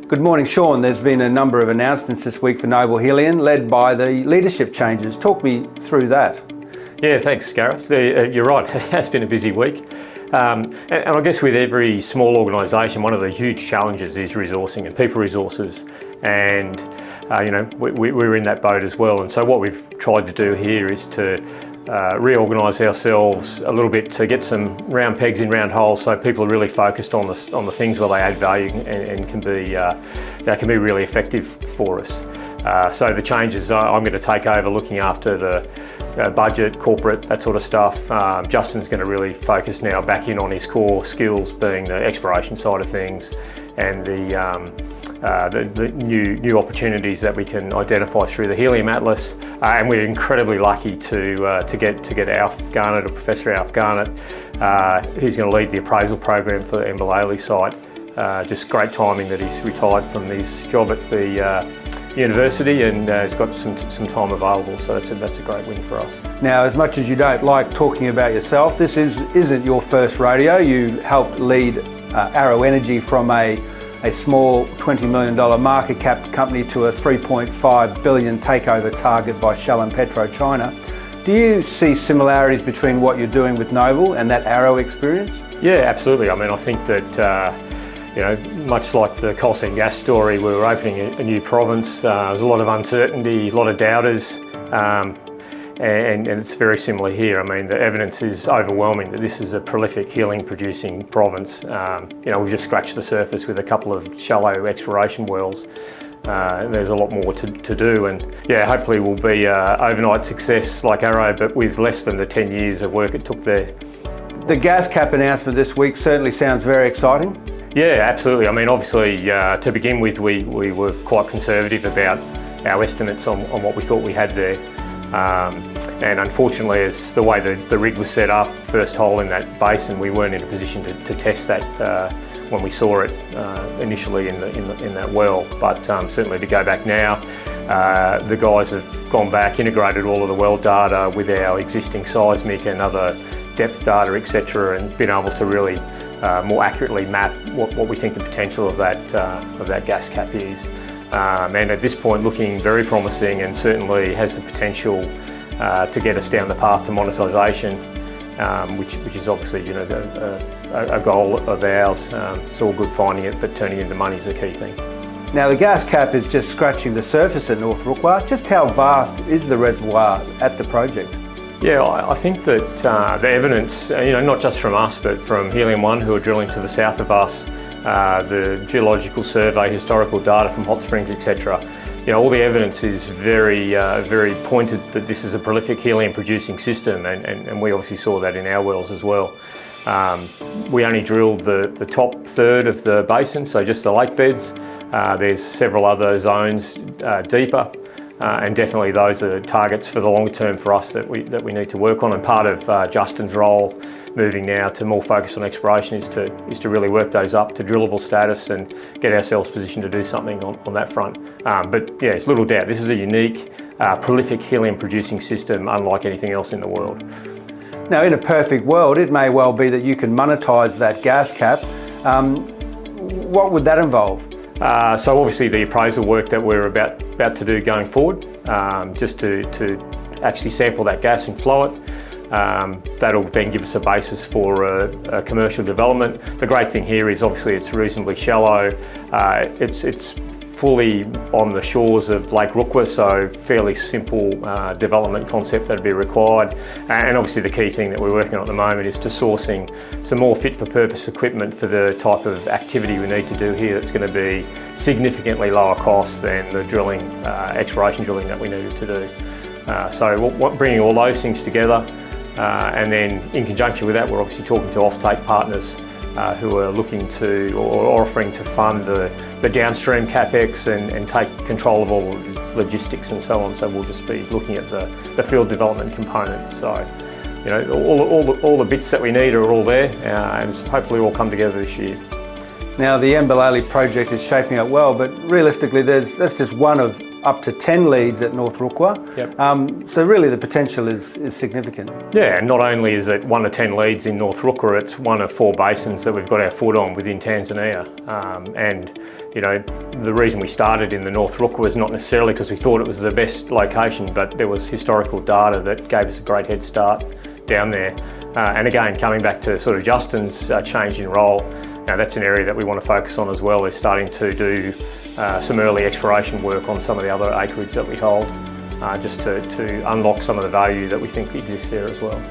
Good morning, Shaun. There's been a number of announcements this week for Noble Helium, led by the leadership changes. Talk me through that. Yeah, thanks, Gareth. You're right, it has been a busy week. And I guess with every small organisation, one of the huge challenges is resourcing and people resources. And, we're in that boat as well. And so what we've tried to do here is to reorganise ourselves a little bit to get some round pegs in round holes, so people are really focused on the things where they add value and can be really effective for us. So the changes, I'm going to take over looking after the budget, corporate, that sort of stuff. Justin's going to really focus now back in on his core skills, being the exploration side of things and the new opportunities that we can identify through the Helium Atlas. And we're incredibly lucky to get Alf Garnett, or Professor Alf Garnett, who's going to lead the appraisal program for the Mbelele site. Just great timing that he's retired from his job at the university and has got some time available, so that's a great win for us. Now, as much as you don't like talking about yourself, this isn't your first rodeo. You helped lead Arrow Energy from a small $20 million market cap company to a $3.5 billion takeover target by Shell and PetroChina. Do you see similarities between what you're doing with Noble and that Arrow experience? Yeah, absolutely. I mean, I think that much like the coal seam gas story, we were opening a new province. There was a lot of uncertainty, a lot of doubters, and it's very similar here. I mean, the evidence is overwhelming that this is a prolific helium producing province. We've just scratched the surface with a couple of shallow exploration wells. There's a lot more to do, and yeah, hopefully we'll be overnight success like Arrow, but with less than the 10 years of work it took there. The gas cap announcement this week certainly sounds very exciting. Yeah, absolutely. I mean, obviously, to begin with, we were quite conservative about our estimates on what we thought we had there. And unfortunately, as the way the rig was set up, first hole in that basin, we weren't in a position to test that when we saw it initially in that well. But certainly to go back now, the guys have gone back, integrated all of the well data with our existing seismic and other depth data, etc., and been able to really more accurately map what we think the potential of that gas cap is. And at this point looking very promising, and certainly has the potential to get us down the path to monetisation, which is obviously a goal of ours. It's all good finding it, but turning it into money is the key thing. Now, the gas cap is just scratching the surface at North Rukwa. Just how vast is the reservoir at the project? Yeah, I think that the evidence, not just from us, but from Helium 1, who are drilling to the south of us, the geological survey, historical data from hot springs, etc. All the evidence is very pointed that this is a prolific helium producing system, and we obviously saw that in our wells as well. We only drilled the top third of the basin, so just the lake beds. There's several other zones deeper. And definitely those are targets for the longer term for us that we need to work on. And part of Justin's role, moving now to more focus on exploration, is to really work those up to drillable status and get ourselves positioned to do something on that front. But yeah, it's little doubt this is a unique, prolific helium producing system, unlike anything else in the world. Now, in a perfect world, it may well be that you can monetise that gas cap. What would that involve? So obviously the appraisal work that we're about to do going forward, just to actually sample that gas and flow it. That'll then give us a basis for a commercial development. The great thing here is obviously it's reasonably shallow. It's fully on the shores of Lake Rukwa, so fairly simple development concept that'd be required. And obviously the key thing that we're working on at the moment is to sourcing some more fit for purpose equipment for the type of activity we need to do here that's going to be significantly lower cost than the drilling, exploration drilling that we needed to do. So bringing all those things together, and then in conjunction with that, we're obviously talking to offtake partners who are looking to or offering to fund the downstream capex and take control of all the logistics and so on. So we'll just be looking at the field development component. So all the bits that we need are all there, and hopefully all come together this year. Now, the Mbelele project is shaping up well, but realistically that's just one of up to 10 leads at North Rukwa. Yep. So really the potential is significant. Yeah, and not only is it 1 to 10 leads in North Rukwa, it's one of 4 basins that we've got our foot on within Tanzania. And you know, the reason we started in the North Rukwa was not necessarily because we thought it was the best location, but there was historical data that gave us a great head start down there. And again, coming back to sort of Justin's change in role, now that's an area that we want to focus on as well. We're starting to do some early exploration work on some of the other acreage that we hold, just to unlock some of the value that we think exists there as well.